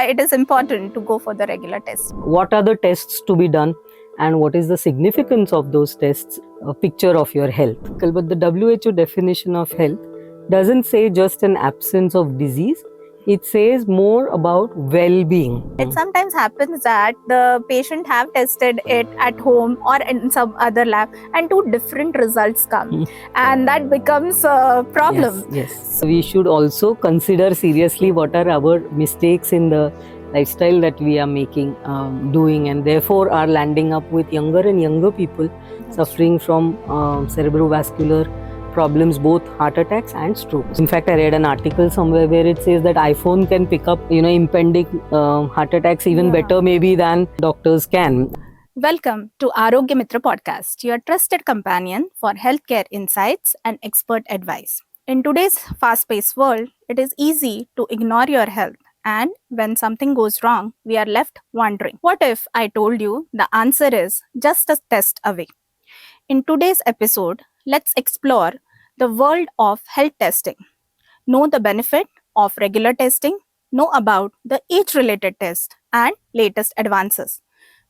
it is important to go for the regular test. What are the tests to be done and what is the significance of those tests? A picture of your health. But the WHO definition of health doesn't say just an absence of disease, it says more about well-being. It sometimes happens that the patient have tested it at home or in some other lab and two different results come and that becomes a problem. Yes. We should also consider seriously what are our mistakes in the lifestyle that we are making, doing, and therefore are landing up with younger and younger people suffering from cerebrovascular problems, both heart attacks and strokes. In fact, I read an article somewhere where it says that iPhone can pick up, impending heart attacks even better maybe than doctors can. Welcome to Arogya Mitra podcast, your trusted companion for healthcare insights and expert advice. In today's fast-paced world, it is easy to ignore your health. And when something goes wrong, we are left wondering, what if I told you the answer is just a test away? In today's episode, let's explore the world of health testing. Know the benefit of regular testing, know about the age-related test and latest advances.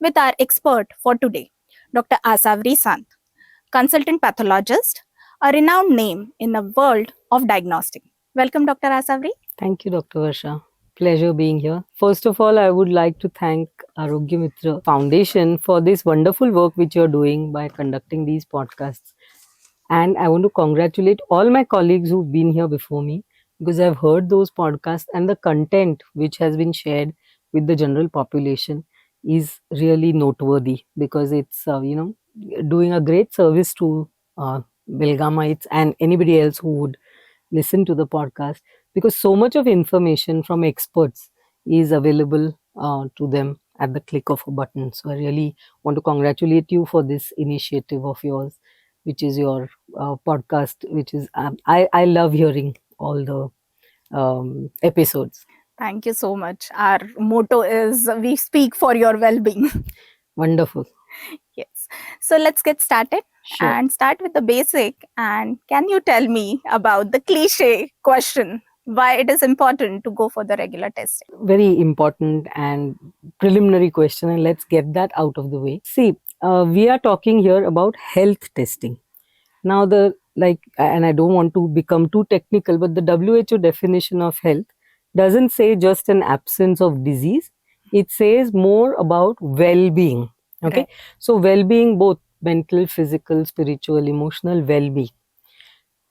With our expert for today, Dr. Asavri Sant, consultant pathologist, a renowned name in the world of diagnostic. Welcome, Dr. Asavri. Thank you, Dr. Varsha. Pleasure being here. First of all, I would like to thank Arogya Mitra Foundation for this wonderful work which you're doing by conducting these podcasts. And I want to congratulate all my colleagues who've been here before me because I've heard those podcasts and the content which has been shared with the general population is really noteworthy because it's, doing a great service to Belgamites and anybody else who would listen to the podcast, because so much of information from experts is available to them at the click of a button. So I really want to congratulate you for this initiative of yours, which is your podcast, which is I love hearing all the episodes. Thank you so much. Our motto is we speak for your well-being. Wonderful. Yes. So let's get started. Sure. And start with the basic. And can you tell me about the cliche question, why it is important to go for the regular testing? Very important and preliminary question, and let's get that out of the way. See, we are talking here about health testing. Now, and I don't want to become too technical, but the WHO definition of health doesn't say just an absence of disease. It says more about well-being. Okay. Right. So well-being, both mental, physical, spiritual, emotional well-being.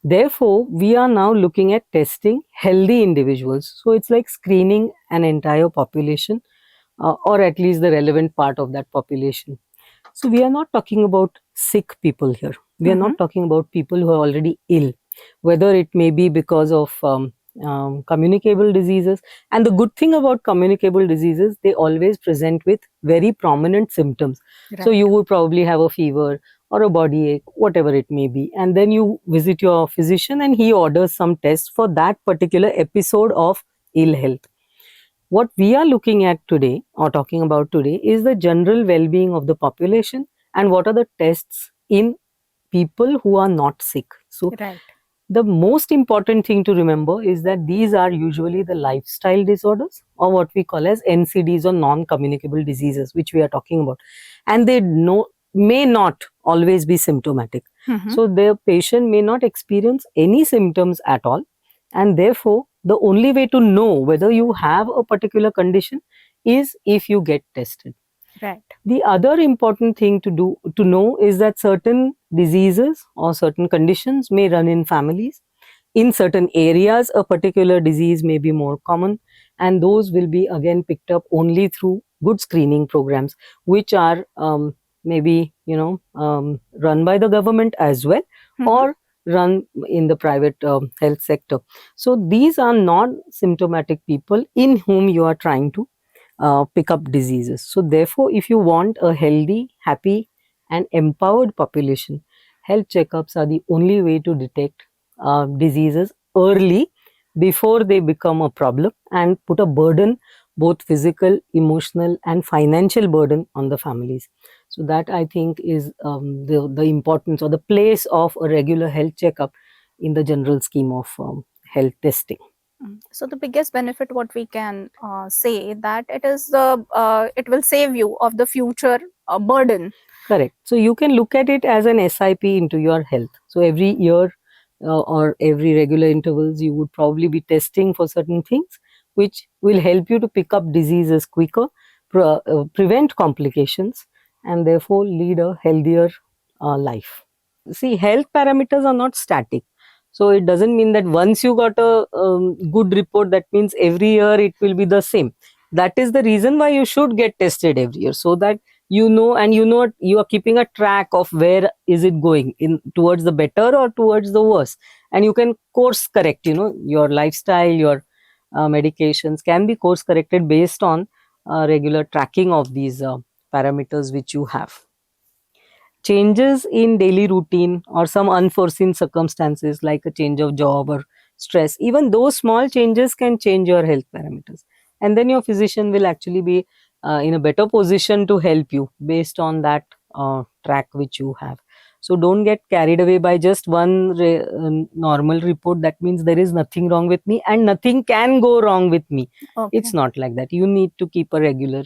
Therefore, we are now looking at testing healthy individuals. So it's like screening an entire population, or at least the relevant part of that population. So we are not talking about sick people here. We are not talking about people who are already ill, whether it may be because of communicable diseases. And the good thing about communicable diseases, they always present with very prominent symptoms. Right. So you would probably have a fever or a body ache, whatever it may be. And then you visit your physician and he orders some tests for that particular episode of ill health. What we are looking at today or talking about today is the general well-being of the population and what are the tests in people who are not sick. So Right. the most important thing to remember is that these are usually the lifestyle disorders or what we call as NCDs or non-communicable diseases, which we are talking about. And they may not always be symptomatic. So the patient may not experience any symptoms at all. And therefore, the only way to know whether you have a particular condition is if you get tested. Right. The other important thing to know is that certain diseases or certain conditions may run in families. In certain areas, a particular disease may be more common, and those will be again picked up only through good screening programs, which are maybe run by the government as well, or run in the private health sector. So these are non-symptomatic people in whom you are trying to pick up diseases. So therefore, if you want a healthy, happy and empowered population, health checkups are the only way to detect diseases early before they become a problem and put a burden, both physical, emotional and financial burden on the families. So that I think is the importance or the place of a regular health checkup in the general scheme of health testing. So the biggest benefit, what we can say, that it will save you of the future burden. Correct. So you can look at it as an SIP into your health. So every year or every regular intervals, you would probably be testing for certain things, which will help you to pick up diseases quicker, prevent complications, and therefore lead a healthier life. See, health parameters are not static. So it doesn't mean that once you got a good report, that means every year it will be the same. That is the reason why you should get tested every year, so that you know, and you know you are keeping a track of where is it going, in towards the better or towards the worse, and you can course correct. Your lifestyle, your medications can be course corrected based on regular tracking of these parameters which you have. Changes in daily routine or some unforeseen circumstances like a change of job or stress, even those small changes can change your health parameters, and then your physician will actually be in a better position to help you based on that track which you have. So don't get carried away by just one normal report. That means there is nothing wrong with me and nothing can go wrong with me. Okay. It's not like that. You need to keep a regular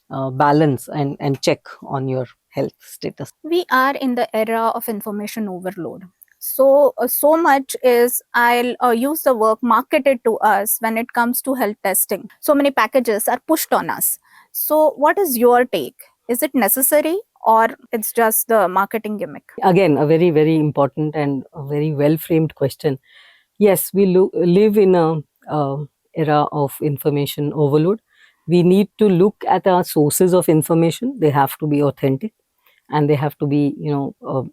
balance and check on your health status. We are in the era of information overload. So much is, I'll use the word, marketed to us when it comes to health testing. So many packages are pushed on us. So what is your take? Is it necessary, or it's just the marketing gimmick? Again, a very, very important and a very well framed question. Yes, we live in a era of information overload. We need to look at our sources of information. They have to be authentic and they have to be,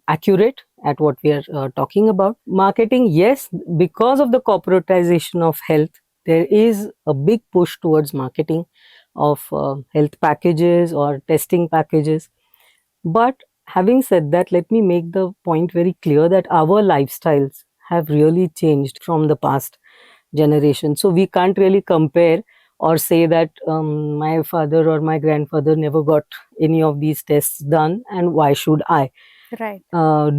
accurate at what we are talking about. Marketing, yes, because of the corporatization of health, there is a big push towards marketing of health packages or testing packages. But having said that, let me make the point very clear that our lifestyles have really changed from the past generation. So we can't really compare or say that my father or my grandfather never got any of these tests done, and why should I Right.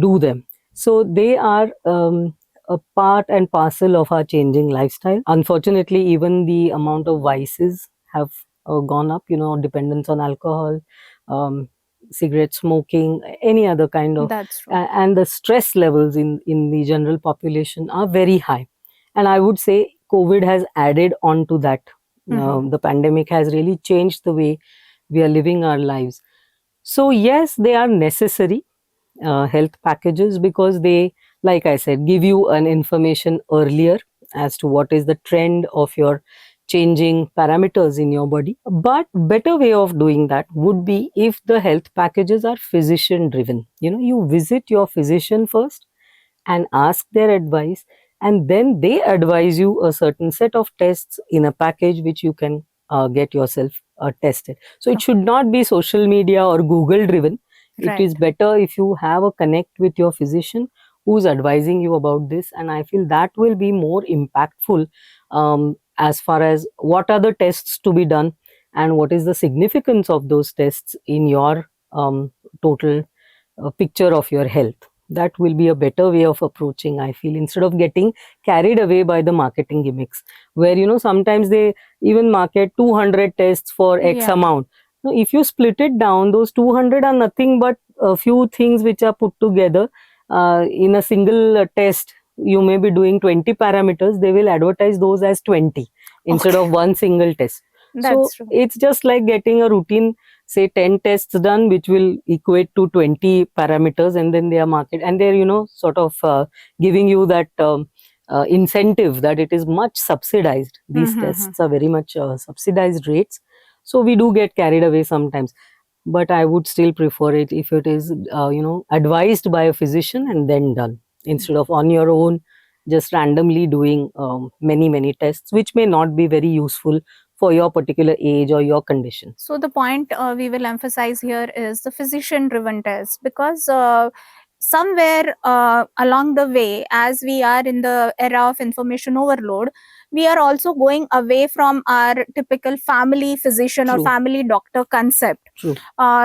do them? So they are a part and parcel of our changing lifestyle. Unfortunately, even the amount of vices have gone up, dependence on alcohol, um, cigarette smoking, any other kind of, That's true. and the stress levels in the general population are very high. And I would say COVID has added on to that. The pandemic has really changed the way we are living our lives. So yes, they are necessary health packages, because they, like I said, give you an information earlier as to what is the trend of your changing parameters in your body. But better way of doing that would be if the health packages are physician driven. You visit your physician first and ask their advice, and then they advise you a certain set of tests in a package which you can get yourself tested. So it should not be social media or Google driven. It is better if you have a connect with your physician who's advising you about this, and I feel that will be more impactful as far as what are the tests to be done and what is the significance of those tests in your total picture of your health. That will be a better way of approaching, I feel, instead of getting carried away by the marketing gimmicks, where sometimes they even market 200 tests for X amount. Now, if you split it down, those 200 are nothing but a few things which are put together in a single test. You may be doing 20 parameters, they will advertise those as 20 instead of one single test. That's true. It's just like getting a routine, say 10 tests done, which will equate to 20 parameters, and then they are marketed, and they're sort of giving you that incentive that it is much subsidized. These tests are very much subsidized rates. So we do get carried away sometimes, but I would still prefer it if it is advised by a physician and then done, instead of on your own just randomly doing many tests which may not be very useful for your particular age or your condition. So the point we will emphasize here is the physician driven test, because somewhere along the way, as we are in the era of information overload, we are also going away from our typical family physician or family doctor concept. True.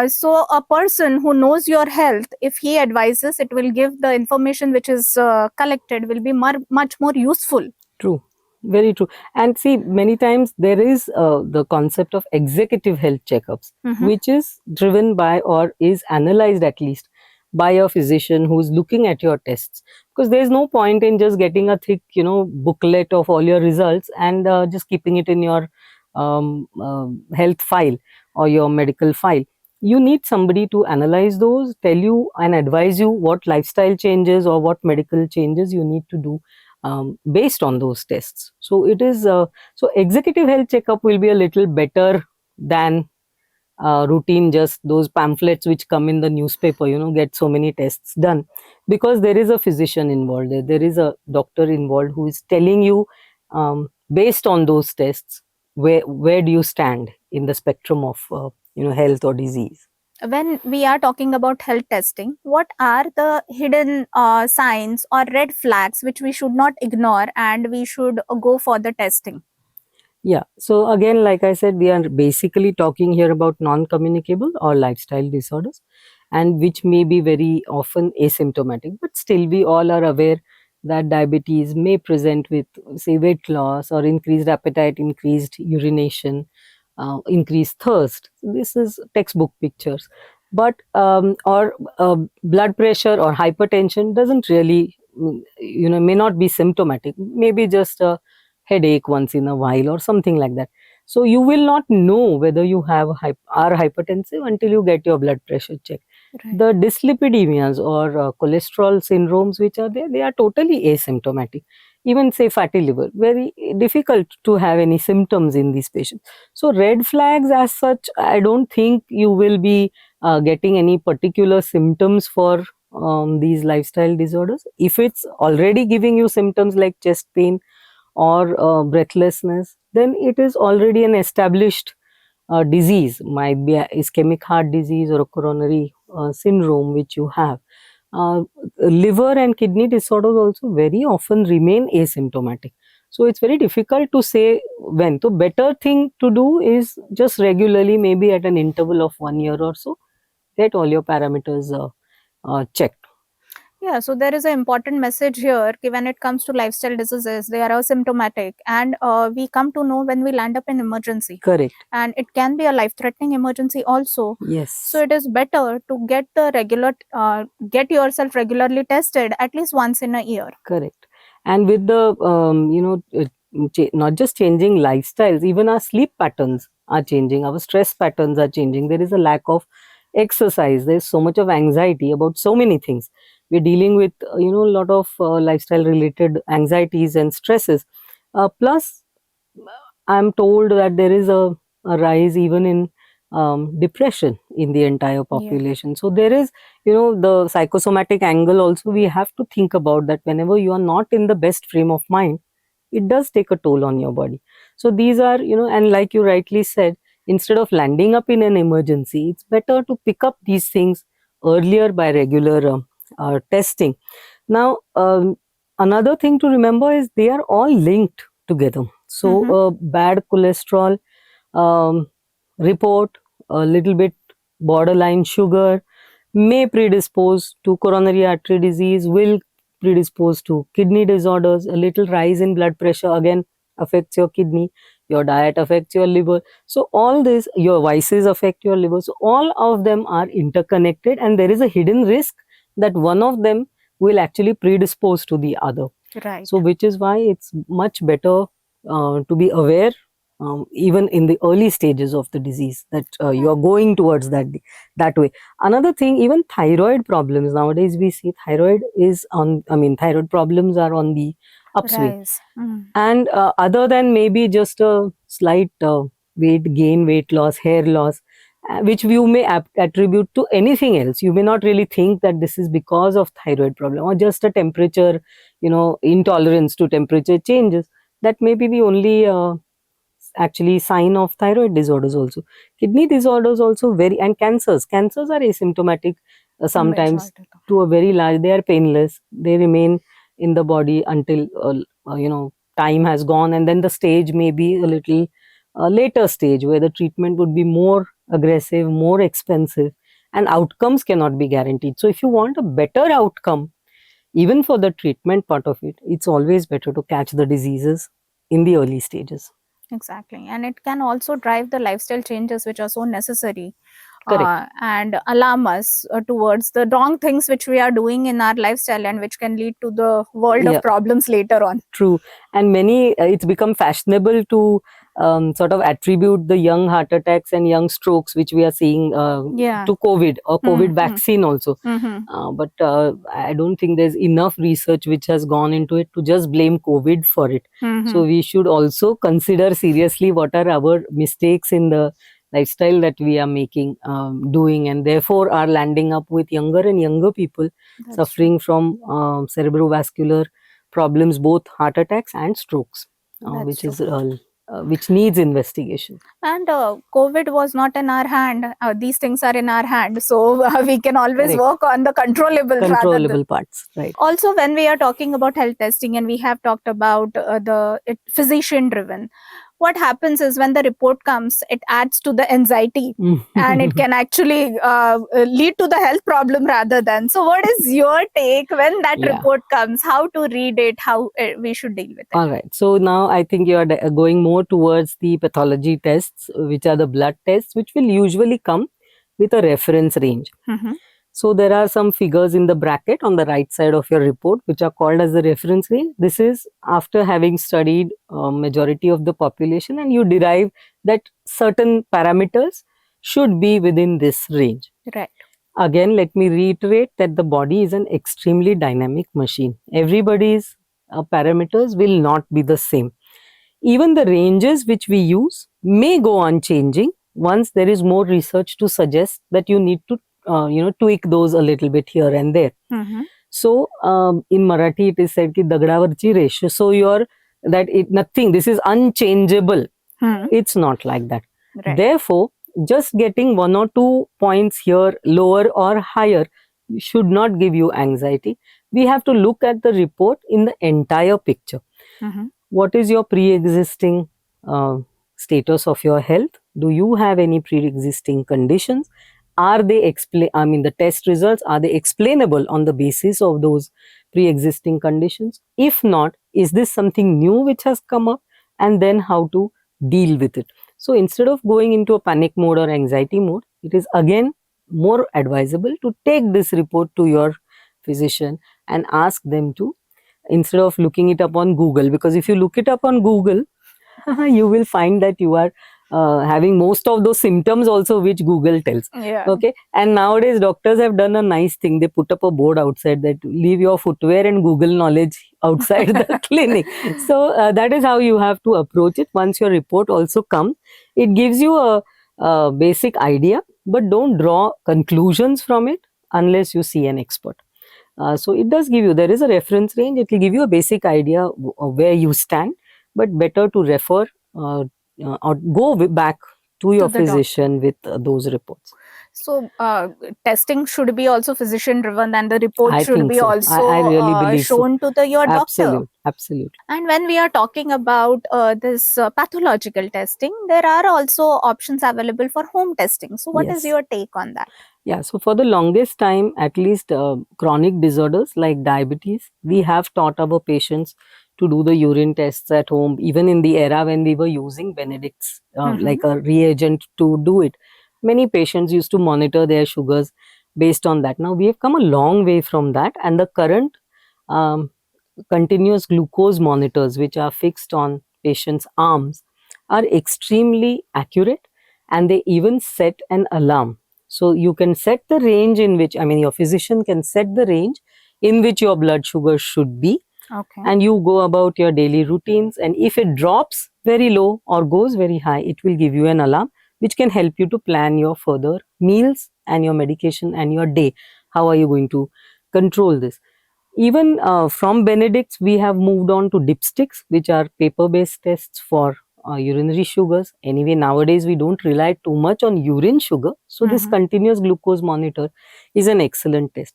So a person who knows your health, if he advises, it will give the information which is collected will be much more useful. True. Very true. And see, many times there is the concept of executive health checkups, Mhm. which is driven by or is analyzed at least by a physician who's looking at your tests. Because there's no point in just getting a thick, booklet of all your results and just keeping it in your health file or your medical file. You need somebody to analyze those, tell you and advise you what lifestyle changes or what medical changes you need to do based on those tests. So it is so executive health checkup will be a little better than routine, just those pamphlets which come in the newspaper, get so many tests done, because there is a physician involved there is a doctor involved who is telling you based on those tests where do you stand in the spectrum of health or disease. When we are talking about health testing, what are the hidden signs or red flags which we should not ignore and we should go for the testing? Yeah. So again, like I said, we are basically talking here about non-communicable or lifestyle disorders, and which may be very often asymptomatic. But still, we all are aware that diabetes may present with, say, weight loss or increased appetite, increased urination, increased thirst. This is textbook pictures. But or blood pressure or hypertension doesn't really, may not be symptomatic. Maybe just a headache once in a while or something like that. So you will not know whether you have are hypertensive until you get your blood pressure checked. Right. The dyslipidemias or cholesterol syndromes which are there, they are totally asymptomatic. Even say fatty liver, very difficult to have any symptoms in these patients. So red flags as such, I don't think you will be getting any particular symptoms for these lifestyle disorders. If it's already giving you symptoms like chest pain or breathlessness, then it is already an established disease, might be a ischemic heart disease or a coronary syndrome which you have. Liver and kidney disorders also very often remain asymptomatic. So it's very difficult to say when. So better thing to do is just regularly, maybe at an interval of 1 year or so, get all your parameters checked. Yeah, so there is an important message here ki when it comes to lifestyle diseases, they are asymptomatic and we come to know when we land up in emergency. Correct. And it can be a life-threatening emergency also. Yes. So it is better to get the get yourself regularly tested at least once in a year. Correct. And with the, not just changing lifestyles, even our sleep patterns are changing, our stress patterns are changing. There is a lack of exercise. There's so much of anxiety about so many things. We're dealing with, a lot of lifestyle related anxieties and stresses. Plus, I'm told that there is a rise even in depression in the entire population. So there is, the psychosomatic angle also we have to think about, that whenever you are not in the best frame of mind, it does take a toll on your body. So these are, and like you rightly said, instead of landing up in an emergency, it's better to pick up these things earlier by regular testing. Now, another thing to remember is they are all linked together. So a bad cholesterol report, a little bit borderline sugar may predispose to coronary artery disease, will predispose to kidney disorders. A little rise in blood pressure again affects your kidney, your diet affects your liver. So all this, your vices affect your liver. So all of them are interconnected, and there is a hidden risk that one of them will actually predispose to the other. Right. So which is why it's much better to be aware even in the early stages of the disease, that you are going towards that way. Another thing, even thyroid problems nowadays, we see thyroid is on, thyroid problems are on the upswing. Rise. And other than maybe just a slight weight gain, weight loss, hair loss, which you may attribute to anything else, you may not really think that this is because of thyroid problem or just a temperature, intolerance to temperature changes. That may be the only actually sign of thyroid disorders also. Kidney disorders also very, and cancers are asymptomatic sometimes to a very large, they are painless, they remain in the body until time has gone, and then the stage may be a little later stage where the treatment would be more aggressive, more expensive, and outcomes cannot be guaranteed. So if you want a better outcome, even for the treatment part of it, it's always better to catch the diseases in the early stages. Exactly. And it can also drive the lifestyle changes which are so necessary, Correct. and alarm us towards the wrong things which we are doing in our lifestyle and which can lead to the world Yeah. of problems later on. True. And it's become fashionable to sort of attribute the young heart attacks and young strokes, which we are seeing, Yeah. to COVID or COVID Mm-hmm. vaccine also. But I don't think there's enough research which has gone into it to just blame COVID for it. So we should also consider seriously what are our mistakes in the lifestyle that we are making, doing, and therefore are landing up with younger and younger people suffering from cerebrovascular problems, both heart attacks and strokes, which needs investigation. And COVID was not in our hand. These things are in our hand. So we can always Correct. work on the controllable Parts, right? Also, when we are talking about health testing and we have talked about physician driven, what happens is when the report comes, it adds to the anxiety and it can actually lead to the health problem rather than. So what is your take when that report comes, how to read it, how we should deal with it? All right. So now I think you are going more towards the pathology tests, which are the blood tests, which will usually come with a reference range. So there are some figures in the bracket on the right side of your report, which are called as the reference range. This is after having studied majority of the population, and you derive that certain parameters should be within this range. Right. Again, let me reiterate that the body is an extremely dynamic machine. Everybody's parameters will not be the same. Even the ranges which we use may go on changing once there is more research to suggest that you need to tweak those a little bit here and there. So in Marathi it is said ki dagdavarchi resh. So this is unchangeable. It's not like that. Right. Therefore, just getting 1 or 2 points here lower or higher should not give you anxiety. We have to look at the report in the entire picture. What is your pre-existing status of your health? Do you have any pre-existing conditions? Are they the test results, are they explainable on the basis of those pre-existing conditions? If not, is this something new which has come up? And then how to deal with it. So instead of going into a panic mode or anxiety mode, it is again more advisable to take this report to your physician and ask them to, instead of looking it up on Google, because if you look it up on Google, you will find that you are having most of those symptoms also which Google tells. Okay. And nowadays doctors have done a nice thing. They put up a board outside that leave your footwear and Google knowledge outside the clinic. So that is how you have to approach it. Once your report also comes, it gives you a basic idea, but don't draw conclusions from it unless you see an expert. So it does give you, there is a reference range, it will give you a basic idea of where you stand, but better to refer or go back to your physician with those reports. So testing should be also physician driven, and the report I should be so. also I really believe shown to your doctor. Absolutely. And when we are talking about this pathological testing, there are also options available for home testing. So what is your take on that? Yeah, so for the longest time, at least chronic disorders like diabetes, we have taught our patients to do the urine tests at home, even in the era when we were using Benedict's like a reagent to do it. Many patients used to monitor their sugars based on that. Now we have come a long way from that, and the current continuous glucose monitors, which are fixed on patients' arms, are extremely accurate, and they even set an alarm. So you can set the range in which, your physician can set the range in which your blood sugar should be. Okay. And you go about your daily routines, and if it drops very low or goes very high, it will give you an alarm which can help you to plan your further meals and your medication and your day. How are you going to control this? Even from Benedict's, we have moved on to dipsticks, which are paper-based tests for urinary sugars. Anyway, nowadays we don't rely too much on urine sugar. So this continuous glucose monitor is an excellent test.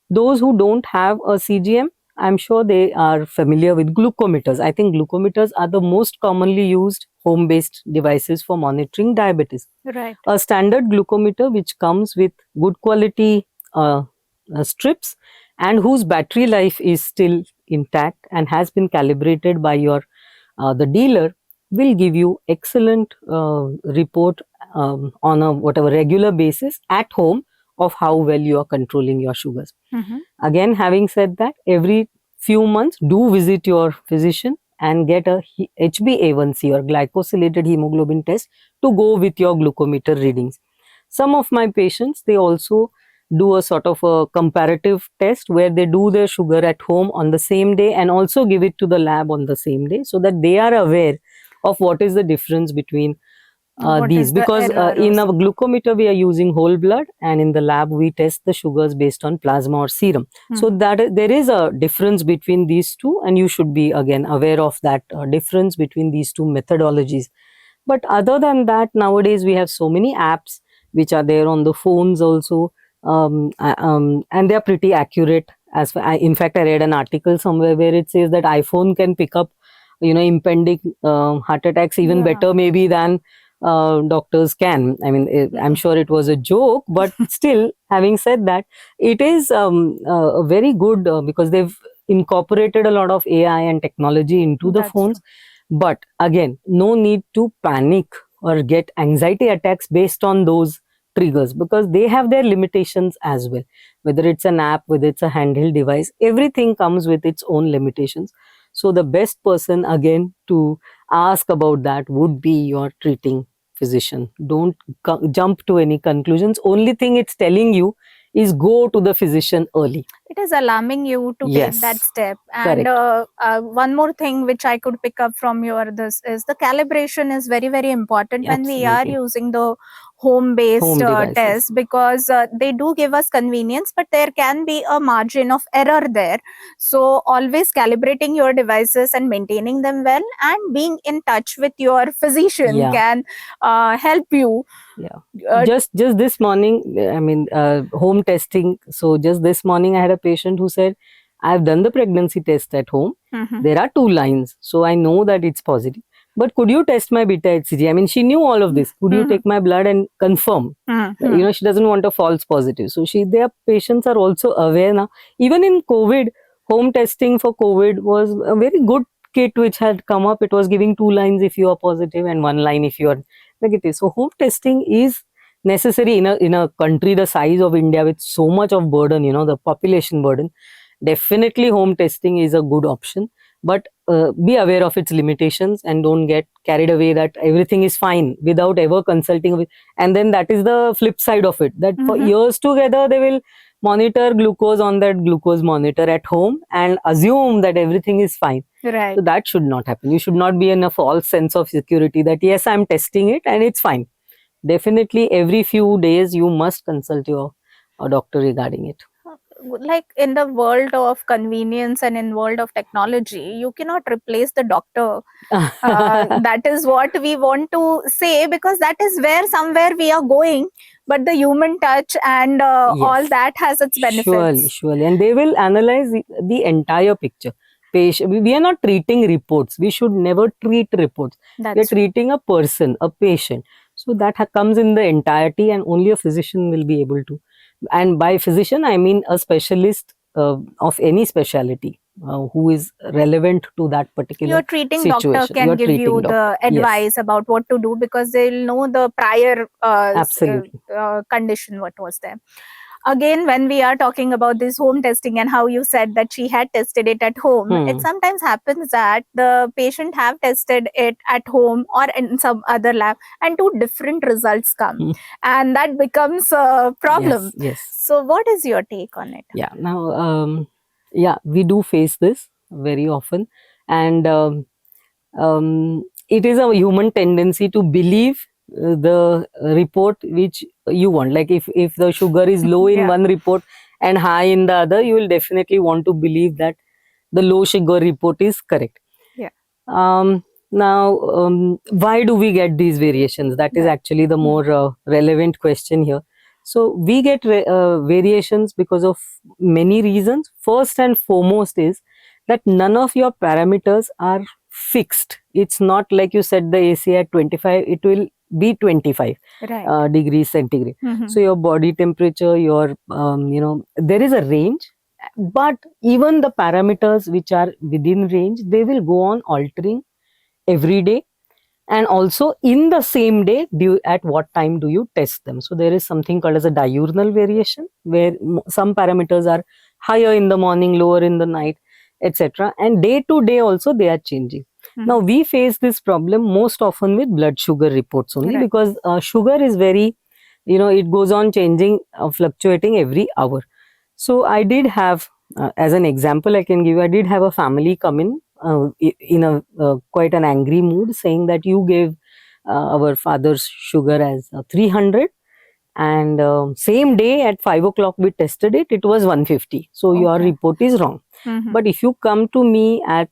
Those who don't have a CGM, I'm sure they are familiar with glucometers. I think glucometers are the most commonly used home-based devices for monitoring diabetes. Right. A standard glucometer which comes with good quality strips and whose battery life is still intact and has been calibrated by your the dealer will give you excellent report on a whatever regular basis at home of how well you are controlling your sugars. Again, having said that, every few months do visit your physician and get a HbA1c or glycosylated hemoglobin test to go with your glucometer readings. Some of my patients, they also do a sort of a comparative test where they do their sugar at home on the same day and also give it to the lab on the same day, so that they are aware of what is the difference between What these, is the because error in or a glucometer we are using whole blood, and in the lab we test the sugars based on plasma or serum. So that there is a difference between these two, and you should be again aware of that difference between these two methodologies. But other than that, nowadays we have so many apps which are there on the phones also, and they are pretty accurate. In fact, I read an article somewhere where it says that iPhone can pick up, impending heart attacks even Yeah. better maybe than doctors can. I mean, I'm sure it was a joke, but still, having said that, it is a very good because they've incorporated a lot of AI and technology into the That's phones. But again, no need to panic or get anxiety attacks based on those triggers, because they have their limitations as well. Whether it's an app, whether it's a handheld device, everything comes with its own limitations. So the best person again to ask about that would be your treating physician. Don't jump to any conclusions. Only thing it's telling you is go to the physician early. It is alarming you to take that Yes, step. And correct. one more thing which I could pick up from your this is the calibration is very, very important when we are Absolutely. using the home based Home devices. test, because they do give us convenience, but there can be a margin of error there. So always calibrating your devices and maintaining them well, and being in touch with your physician Yeah. can help you. Yeah. uh, Just this morning, I mean, home testing. So just this morning, I had a patient who said, "I've done the pregnancy test at home. Mhm. There are 2 lines, so I know that it's positive. But could you test my beta HCG? I mean, she knew all of this. Could you take my blood and confirm? She doesn't want a false positive. So their patients are also aware now. Even in COVID, home testing for COVID was a very good kit which had come up. It was giving 2 lines if you are positive and 1 line if you are negative. So home testing is necessary in a country the size of India with so much of burden, the population burden. Definitely home testing is a good option, but be aware of its limitations and don't get carried away that everything is fine without ever consulting with. And then that is the flip side of it, that for years together they will monitor glucose on that glucose monitor at home and assume that everything is fine. Right. So that should not happen. You should not be in a false sense of security that yes, I'm testing it and it's fine. Definitely every few days you must consult your doctor regarding it. Like in the world of convenience and in world of technology, you cannot replace the doctor. That is what we want to say, because that is where somewhere we are going, but the human touch and all Yes. that has its benefits. Surely. And they will analyze the entire picture. We are not treating reports. We should never treat reports. We are That's treating a person, a patient. So that comes in the entirety, and only a physician will be able to. And by physician, I mean a specialist of any specialty who is relevant to that particular your treating situation. doctor can Your give treating you doctor. the Yes. advice about what to do, because they'll know the prior Absolutely. condition what was there. Again, when we are talking about this home testing and how you said that she had tested it at home, it sometimes happens that the patient have tested it at home or in some other lab and two different results come, and that becomes a problem. Yes. So what is your take on it? Yeah. Now, we do face this very often, and it is a human tendency to believe the report which you want. Like if the sugar is low in Yeah. one report and high in the other, you will definitely want to believe that the low sugar report is correct. Yeah. Now, why do we get these variations? That is Yeah. actually the more relevant question here. So we get variations because of many reasons. First and foremost is that none of your parameters are fixed. It's not like you set the AC at 25, it will be 25 Right. degrees centigrade. So your body temperature, there is a range, but even the parameters which are within range, they will go on altering every day, and also in the same day, at what time do you test them. So there is something called as a diurnal variation, where some parameters are higher in the morning, lower in the night, etc., and day to day also they are changing. Now we face this problem most often with blood sugar reports only, Right. because sugar is very, it goes on changing, fluctuating every hour. So I did have, as an example I can give you, I did have a family come in a quite an angry mood, saying that you gave our father's sugar as 300, and same day at 5 o'clock we tested it, it was 150. So your Okay. report is wrong. Mhm. But if you come to me at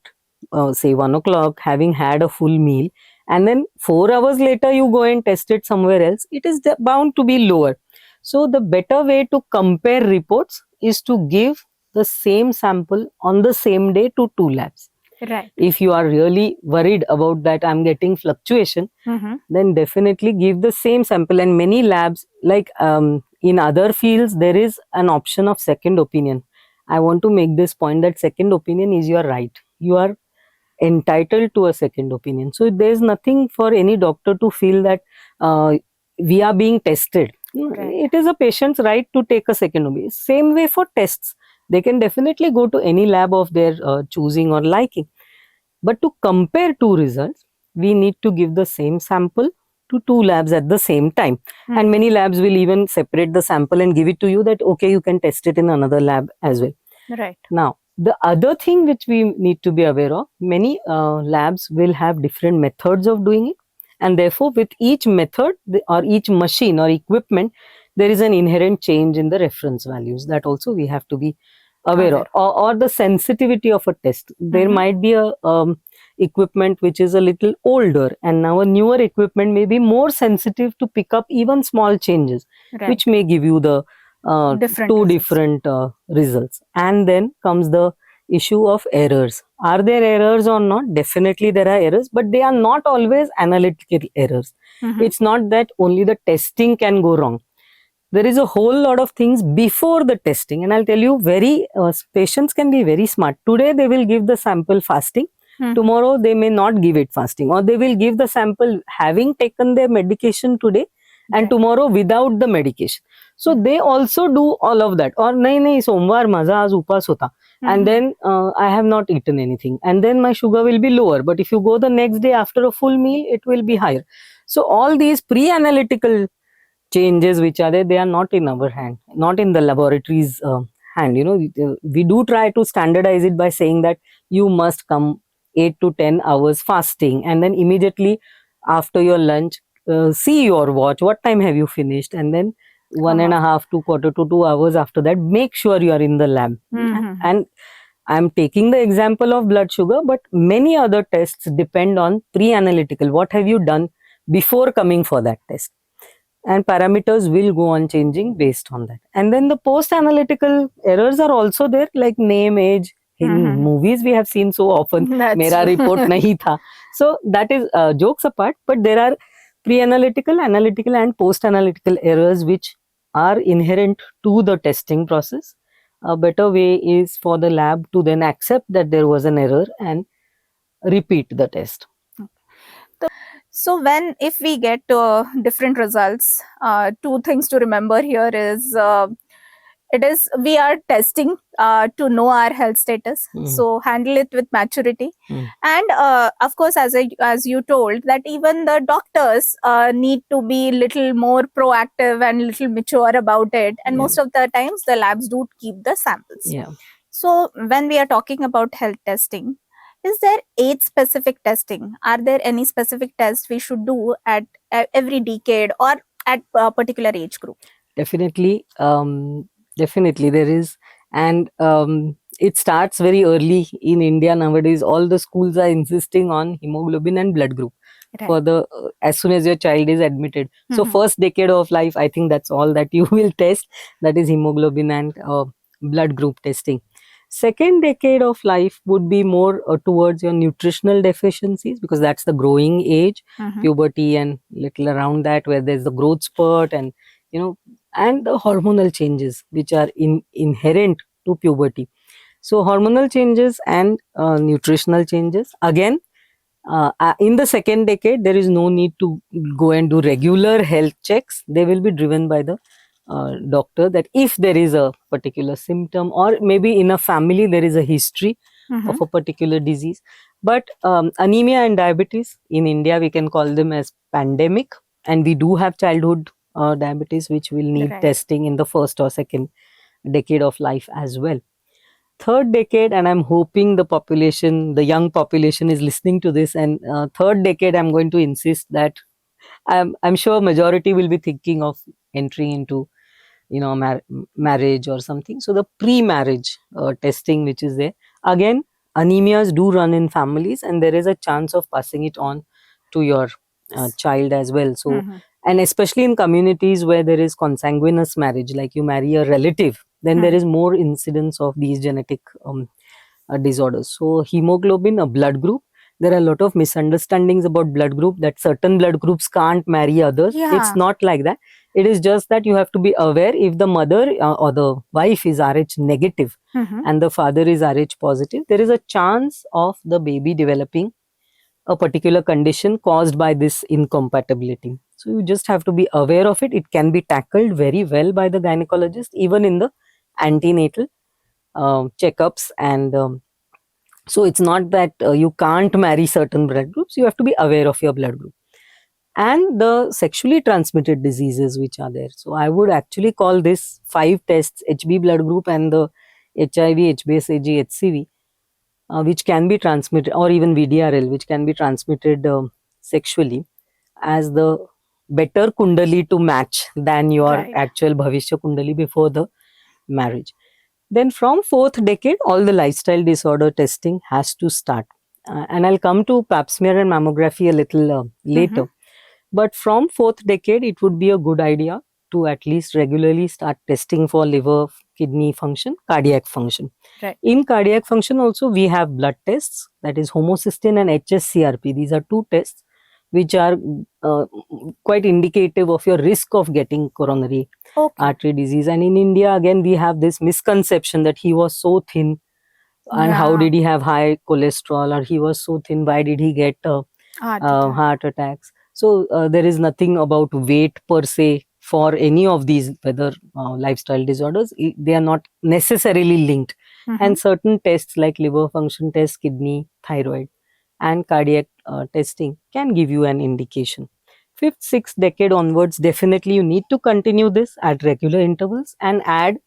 say 1 o'clock, having had a full meal, and then 4 hours later you go and test it somewhere else, it is bound to be lower. So the better way to compare reports is to give the same sample on the same day to two labs. Right. If you are really worried about that I'm getting fluctuation, Mhm. then definitely give the same sample. And many labs, like in other fields, there is an option of second opinion. I want to make this point that second opinion is your right. You are entitled to a second opinion. So there is nothing for any doctor to feel that we are being tested. Right. It is a patient's right to take a second opinion. Same way for tests. They can definitely go to any lab of their choosing or liking. But to compare two results, we need to give the same sample to two labs at the same time. And many labs will even separate the sample and give it to you that, okay, you can test it in another lab as well. Right. Now, the other thing which we need to be aware of, many labs will have different methods of doing it. And therefore, with each method or each machine or equipment, there is an inherent change in the reference values. That also we have to be aware of. Or the sensitivity of a test. There might be a equipment which is a little older, and now a newer equipment may be more sensitive to pick up even small changes, Right. which may give you the Different two results. different results. And then comes the issue of errors. Are there errors or not? Definitely there are errors, but they are not always analytical errors. It's not that only the testing can go wrong. There is a whole lot of things before the testing, and I'll tell you, very patients can be very smart. Today they will give the sample fasting, tomorrow they may not give it fasting, or they will give the sample having taken their medication today, and tomorrow without the medication. So they also do all of that. Or nahi somvar maza aaj upas hota, and then I have not eaten anything, and then my sugar will be lower. But if you go the next day after a full meal, it will be higher. So all these pre-analytical changes which are there, they are not in our hand, not in the laboratory's hand. We do try to standardize it by saying that you must come 8 to 10 hours fasting, and then immediately after your lunch, see your watch, what time have you finished, and then 1.5 to quarter to 2 hours after that, make sure you are in the lab. And I'm taking the example of blood sugar, but many other tests depend on pre-analytical. What have you done before coming for that test? And parameters will go on changing based on that. And then the post analytical errors are also there, like name, age. In movies we have seen so often, mera report nahi tha. So that is jokes apart, but there are pre-analytical, analytical and post-analytical errors which are inherent to the testing process. A better way is for the lab to then accept that there was an error and repeat the test. So if we get different results, two things to remember here is we are testing to know our health status. So handle it with maturity. And of course, as you told, that even the doctors need to be little more proactive and little mature about it. And most of the times the labs do keep the samples. So when we are talking about health testing, is there age specific testing? Are there any specific tests we should do at every decade or at a particular age group? Definitely, definitely there is. And it starts very early in India nowadays. All the schools are insisting on hemoglobin and blood group for the as soon as your child is admitted. So first decade of life, I think that's all that you will test, that is hemoglobin and blood group testing. Second decade of life would be more towards your nutritional deficiencies, because that's the growing age, puberty and little around that, where there's the growth spurt and and the hormonal changes which are inherent to puberty. So hormonal changes and nutritional changes. Again, In the second decade, there is no need to go and do regular health checks. They will be driven by the doctor, that if there is a particular symptom, or maybe in a family there is a history Mhm. of a particular disease. But anemia and diabetes in India, we can call them as pandemic, and we do have childhood diabetes, which will need Right. testing in the first or second decade of life as well. Third decade, and I'm hoping the population, the young population, is listening to this, and third decade, I'm going to insist that I'm sure majority will be thinking of entering into, marriage or something. So the pre-marriage testing, which is there, again, anemias do run in families, and there is a chance of passing it on to your child as well. So, Mhm. and especially in communities where there is consanguineous marriage, like you marry a relative, then there Mhm. is more incidence of these genetic disorders. So hemoglobin, a blood group, there are a lot of misunderstandings about blood group, that certain blood groups can't marry others. It's Yeah. not like that. It is just that you have to be aware, if the mother or the wife is Rh negative Mhm. and the father is Rh positive, there is a chance of the baby developing a particular condition caused by this incompatibility. So you just have to be aware of it. It can be tackled very well by the gynecologist, even in the antenatal checkups. And so it's not that you can't marry certain blood groups. You have to be aware of your blood group and the sexually transmitted diseases which are there. So I would actually call this 5 tests: HB blood group and the HIV, HBsAg, HCV, which can be transmitted, or even VDRL, which can be transmitted sexually, as the better kundali to match than your Right. actual bhavishya kundali before the marriage. Then from fourth decade, all the lifestyle disorder testing has to start. And I'll come to pap smear and mammography a little later. Mhm. But from fourth decade, it would be a good idea to at least regularly start testing for liver, kidney function, cardiac function. Right. In cardiac function also, we have blood tests, that is homocysteine and HSCRP. These are 2 tests which are uh, quite indicative of your risk of getting coronary Okay. artery disease. And in India, again, we have this misconception that he was so thin, and how Yeah. did he have high cholesterol, or he was so thin, why did he get Heart attack. heart attacks? So there is nothing about weight per se for any of these, whether lifestyle disorders. They are not necessarily linked. Mhm. And certain tests like liver function test, kidney, thyroid, and cardiac testing can give you an indication. Fifth, sixth decade onwards, definitely you need to continue this at regular intervals and add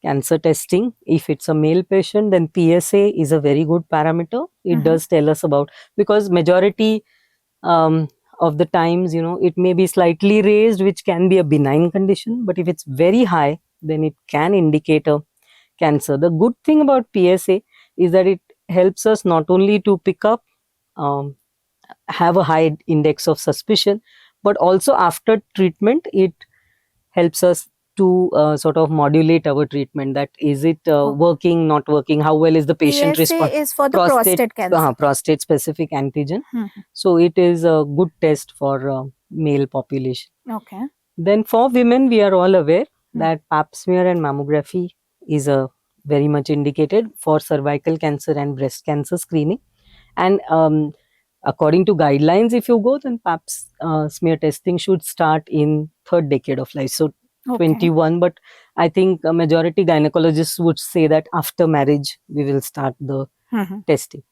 cancer testing. If it's a male patient, then PSA is a very good parameter. It Mhm. does tell us about, because majority of the times, it may be slightly raised, which can be a benign condition, but if it's very high, then it can indicate a cancer. The good thing about PSA is that it helps us not only to pick up, um, have a high index of suspicion, but also after treatment, it helps us to sort of modulate our treatment. That is it Okay. working, not working, how well is the patient respond. PSA is for the Prostate, prostate cancer. prostate specific antigen. Mhm. So it is a good test for male population. Okay. Then for women, we are all aware Hmm. that pap smear and mammography is very much indicated for cervical cancer and breast cancer screening. And according to guidelines, if you go, then pap smear testing should start in third decade of life. So Okay. 21, but I think a majority gynecologists would say that after marriage, we will start the Mhm. testing.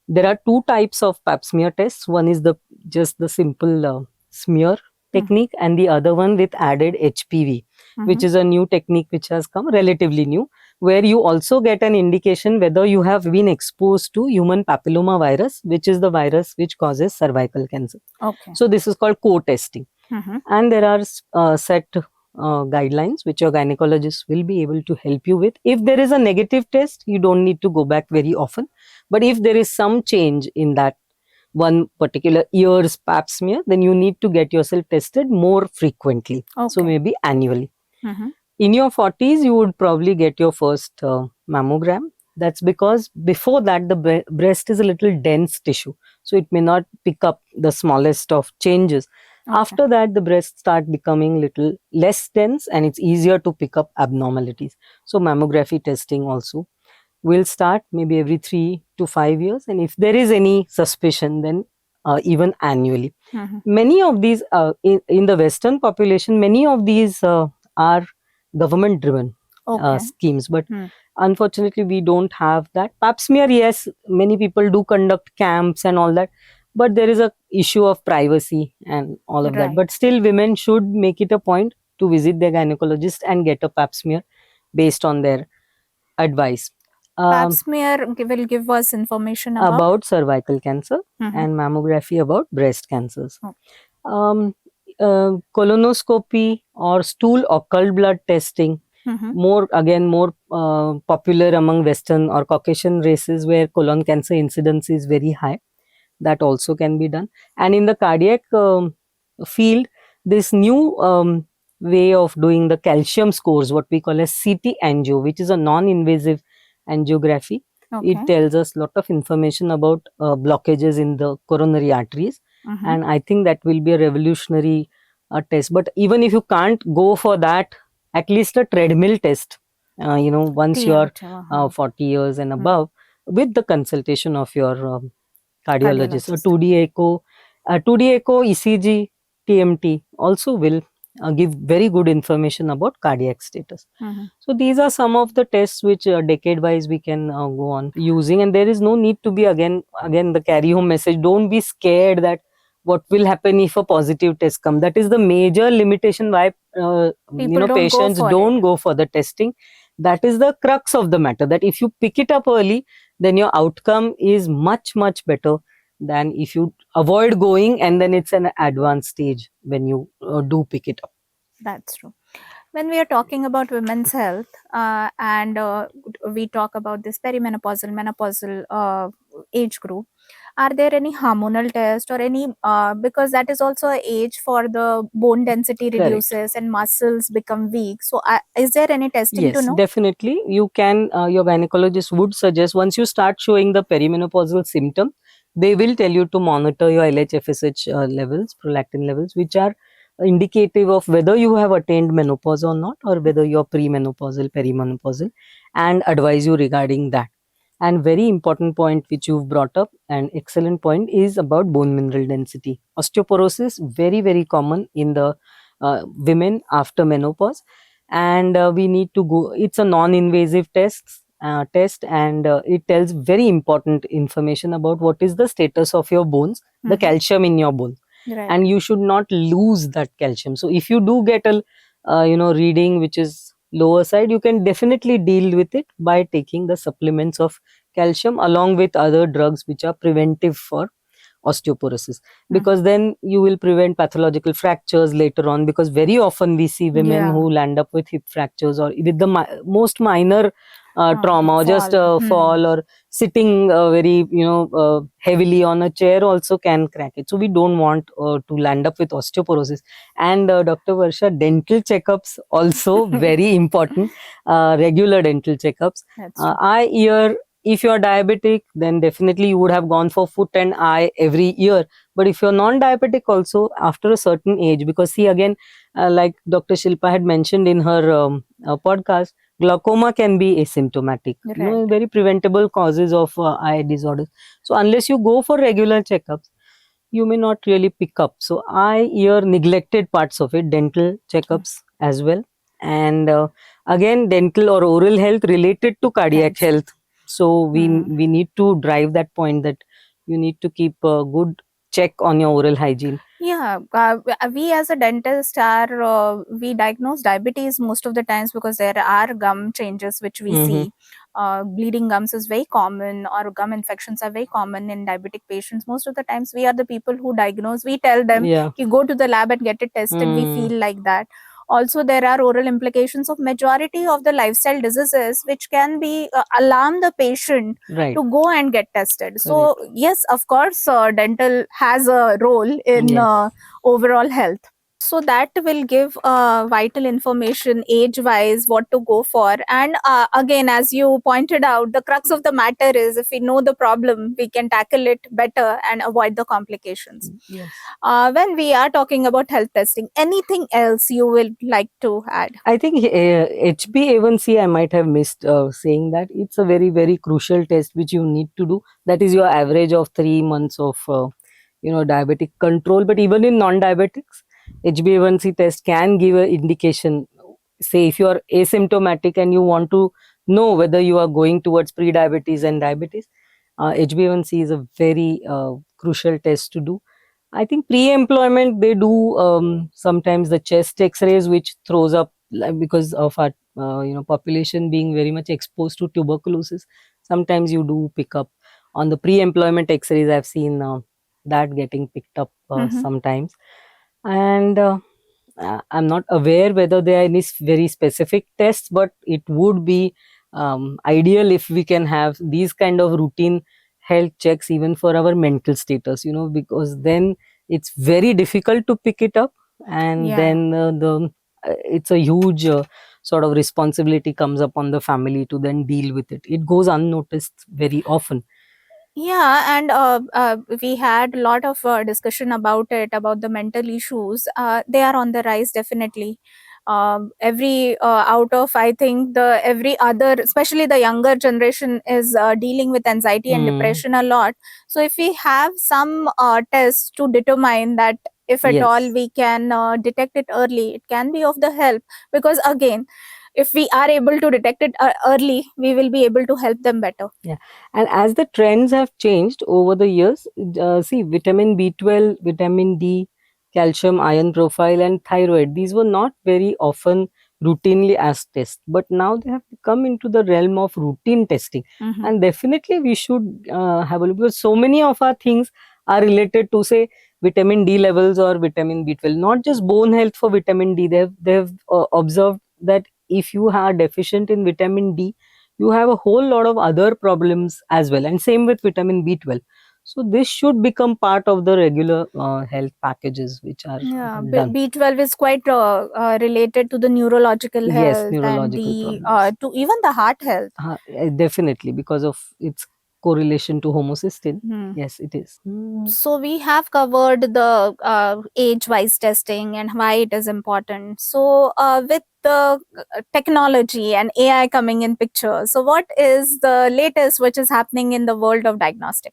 There are 2 types of pap smear tests. One is the just the simple smear technique, and the other one with added HPV, which Mhm. is a new technique which has come, relatively new, where you also get an indication whether you have been exposed to human papilloma virus, which is the virus which causes cervical cancer. Okay. So this is called co-testing. Mhm. And there are set guidelines which your gynecologist will be able to help you with. If there is a negative test, you don't need to go back very often. But if there is some change in that one particular year's pap smear, then you need to get yourself tested more frequently. So Okay. maybe annually. Mhm. In your 40s, you would probably get your first mammogram. That's because before that, the breast is a little dense tissue. So it may not pick up the smallest of changes. Okay. After that, the breasts start becoming little less dense, and it's easier to pick up abnormalities. So mammography testing also We'll start maybe every 3 to 5 years, and if there is any suspicion, then even annually. Mhm. Many of these in the Western population, many of these are government driven Okay. schemes, but Hmm. unfortunately we don't have that. Pap smear, yes, many people do conduct camps and all that, but there is a issue of privacy and all of that. Right. But still, women should make it a point to visit their gynecologist and get a pap smear based on their advice. Pap smear will give us information About cervical cancer Mhm. and mammography about breast cancers. Oh. Um, Colonoscopy or stool occult blood testing, Mhm. more popular among Western or Caucasian races where colon cancer incidence is very high. That also can be done. And in the cardiac field, this new way of doing the calcium scores, what we call as CT angio, which is a non-invasive angiography. Okay. It tells us a lot of information about blockages in the coronary arteries, Mhm. and I think that will be a revolutionary test. But even if you can't go for that, at least a treadmill test, once you are TMT, 40 years and above, with the consultation of your cardiologist. A cardiologist. 2D echo, 2D echo, ECG, TMT also will give very good information about cardiac status. Mhm. So these are some of the tests which decade wise we can go on using, and there is no need to be again the carry home message. Don't be scared that what will happen if a positive test come. That is the major limitation why People don't go patients for don't it. go for the testing. That is the crux of the matter, that if you pick it up early, then your outcome is much better than if you avoid going and then it's an advanced stage when you do pick it up. That's true. When we are talking about women's health, and we talk about this perimenopausal, menopausal age group, are there any hormonal test or any because that is also a age for the bone density Correct. reduces and muscles become weak. So, is there any testing to Yes, know? definitely. You can, your gynecologist would suggest once you start showing the perimenopausal symptom, they will tell you to monitor your LH, FSH levels, prolactin levels, which are indicative of whether you have attained menopause or not, or whether you're premenopausal, perimenopausal, and advise you regarding that. And very important point which you've brought up, an excellent point, is about bone mineral density. Osteoporosis, very common in the women after menopause, and we need to go. It's a non-invasive test, and it tells very important information about what is the status of your bones, the Mhm. calcium in your bone, Right. and you should not lose that calcium. So if you do get a reading which is lower side, you can definitely deal with it by taking the supplements of calcium along with other drugs which are preventive for osteoporosis, because then you will prevent pathological fractures later on, because very often we see women Yeah. who land up with hip fractures or with the most minor trauma, or just fall. fall, or sitting very heavily on a chair also can crack it. So we don't want to land up with osteoporosis. And Dr. Varsha, dental checkups also very important. Regular dental checkups, That's true. eye, ear. If you are diabetic, then definitely you would have gone for foot and eye every year. But if you're non-diabetic also, after a certain age, because see again, like Dr. Shilpa had mentioned in her podcast, glaucoma can be asymptomatic, Right. very preventable causes of eye disorders. So unless you go for regular checkups, you may not really pick up. So eye, ear, neglected parts of it, dental checkups as well. And again, dental or oral health related to cardiac health. So we need to drive that point that you need to keep a good check on your oral hygiene. Yeah, we as a dentist are we diagnose diabetes most of the times because there are gum changes which we see. Bleeding gums is very common, or gum infections are very common in diabetic patients. Most of the times, we are the people who diagnose. We tell them, Yeah. you go to the lab and get it tested. We feel like that. Also, there are oral implications of majority of the lifestyle diseases which can be alarm the patient Right. to go and get tested. So yes, of course, dental has a role in Yes. overall health. So that will give vital information age wise what to go for. And again, as you pointed out, the crux of the matter is if we know the problem, we can tackle it better and avoid the complications. Yes. When we are talking about health testing, anything else you will like to add? I think HbA1c, I might have missed saying that it's a very, very crucial test which you need to do. That is your average of 3 months of, diabetic control. But even in non-diabetics, HbA1c test can give an indication. Say if you are asymptomatic and you want to know whether you are going towards pre-diabetes and diabetes, HbA1c is a very crucial test to do. I think pre-employment they do sometimes the chest X-rays, which throws up because of our population being very much exposed to tuberculosis. Sometimes you do pick up on the pre-employment X-rays. I've seen that getting picked up sometimes, and I'm not aware whether there are any very specific tests, but it would be ideal if we can have these kind of routine health checks even for our mental status, because then it's very difficult to pick it up, and Yeah. then it's a huge sort of responsibility comes up on the family to then deal with it. It goes unnoticed very often. Yeah, and we had a lot of discussion about it, about the mental issues. They are on the rise, definitely. Every out of, I think, the every other, especially the younger generation, is dealing with anxiety and depression a lot. So if we have some tests to determine that, if at all Yes. we can detect it early, it can be of the help. Because again, if we are able to detect it early, we will be able to help them better. Yeah, and as the trends have changed over the years, see, vitamin B12, vitamin D, calcium, iron profile, and thyroid, these were not very often routinely asked tests, but now they have come into the realm of routine testing. Mhm. And definitely we should have a look, because so many of our things are related to, say, vitamin D levels or vitamin B12, not just bone health for vitamin D. They've observed that if you are deficient in vitamin D, you have a whole lot of other problems as well, and same with vitamin B12. So this should become part of the regular health packages which are Yeah, done. B12 is quite related to the neurological Yes, health and neurological the problems. to even the heart health. Definitely, because of its correlation to homocysteine. Hmm. Yes, it is. So we have covered the age-wise testing and why it is important. So with the technology and AI coming in picture, so what is the latest which is happening in the world of diagnostic?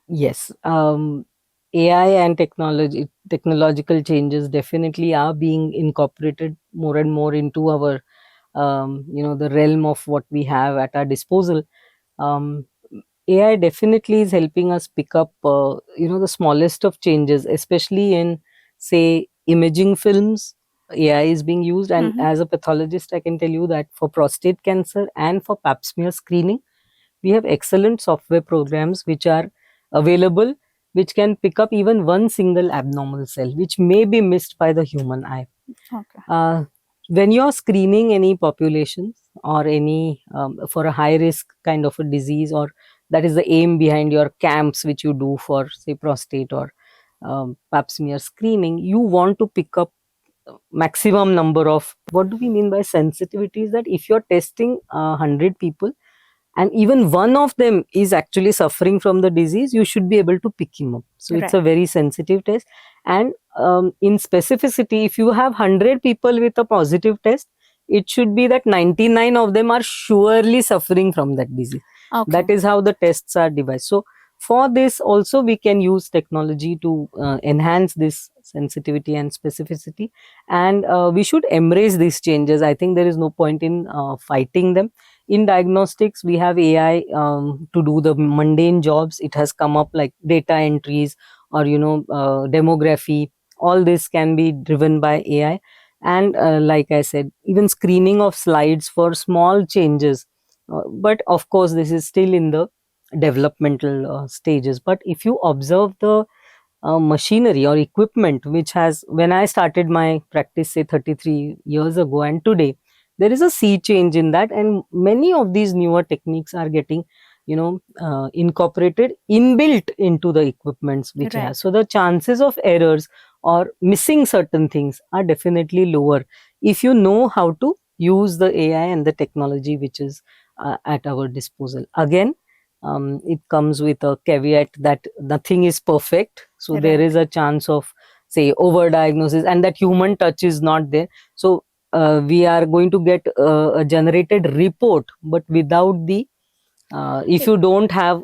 Yes, AI and technological changes definitely are being incorporated more and more into our, the realm of what we have at our disposal. Um, AI definitely is helping us pick up, the smallest of changes, especially in, say, imaging films. AI is being used, and as a pathologist, I can tell you that for prostate cancer and for pap smear screening, we have excellent software programs which are available, which can pick up even one single abnormal cell which may be missed by the human eye. Okay. When you're screening any populations or any for a high risk kind of a disease, or that is the aim behind your camps which you do for, say, prostate or pap smear screening, you want to pick up maximum number of, what do we mean by sensitivity, is that if you're testing 100 people and even one of them is actually suffering from the disease, you should be able to pick him up. So it's a very sensitive test. And in specificity, if you have 100 people with a positive test, it should be that 99 of them are surely suffering from that disease. Okay. That is how the tests are devised. So for this also we can use technology to enhance this sensitivity and specificity, and we should embrace these changes. I think there is no point in fighting them. In diagnostics, we have AI to do the mundane jobs. It has come up like data entries or demography. All this can be driven by AI, and like I said, even screening of slides for small changes. But of course, this is still in the developmental stages. But if you observe the machinery or equipment which has, when I started my practice, say 33 years ago, and today, there is a sea change in that, and many of these newer techniques are getting incorporated inbuilt into the equipments which you have. So the chances of errors or missing certain things are definitely lower if you know how to use the AI and the technology which is at our disposal. Again, it comes with a caveat that nothing is perfect. So there Right. is a chance of, say, overdiagnosis, and that human touch is not there. So we are going to get a generated report, but without the if you don't have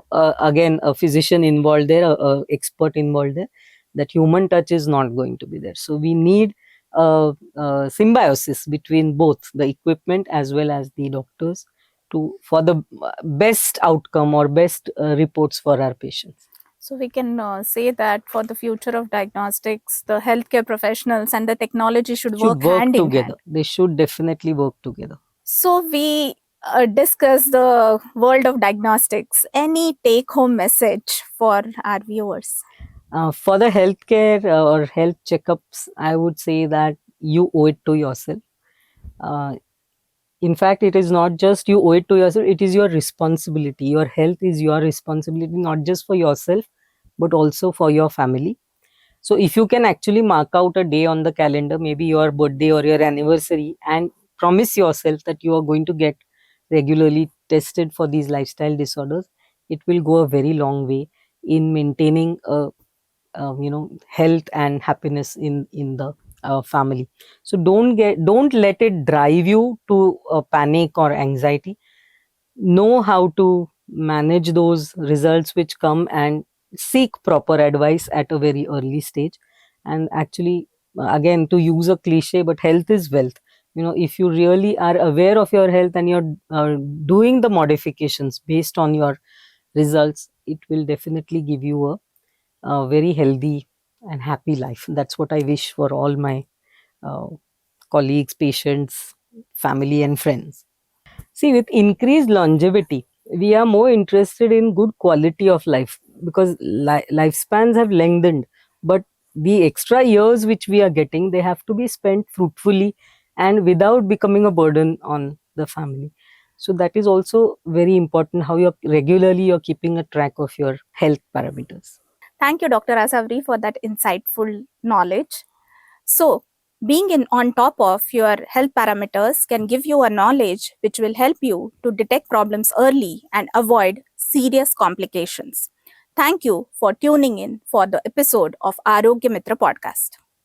again a physician involved there, a expert involved there, that human touch is not going to be there. So we need symbiosis between both the equipment as well as the doctors to for the best outcome or best reports for our patients. So we can say that for the future of diagnostics, the healthcare professionals and the technology should Should work work hand in together. hand. They should definitely work together. So we discuss the world of diagnostics. Any take-home message for our viewers? For the healthcare or health checkups, I would say that you owe it to yourself. Uh, in fact, it is not just you owe it to yourself, it is your responsibility. Your health is your responsibility, not just for yourself, but also for your family. So if you can actually mark out a day on the calendar, maybe your birthday or your anniversary, and promise yourself that you are going to get regularly tested for these lifestyle disorders, it will go a very long way in maintaining a health and happiness in the family. So don't let it drive you to panic or anxiety. Know how to manage those results which come, and seek proper advice at a very early stage. And actually, again, to use a cliche, but health is wealth. If you really are aware of your health and you're doing the modifications based on your results, it will definitely give you a very healthy and happy life. That's what I wish for all my uh, colleagues, patients, family, and friends. See, with increased longevity, we are more interested in good quality of life, because lifespans have lengthened, but the extra years which we are getting, they have to be spent fruitfully and without becoming a burden on the family. So that is also very important, how you're keeping a track of your health parameters. Thank you, Dr. Asavri, for that insightful knowledge. So, being on top of your health parameters can give you a knowledge which will help you to detect problems early and avoid serious complications. Thank you for tuning in for the episode of Arogya Mitra podcast.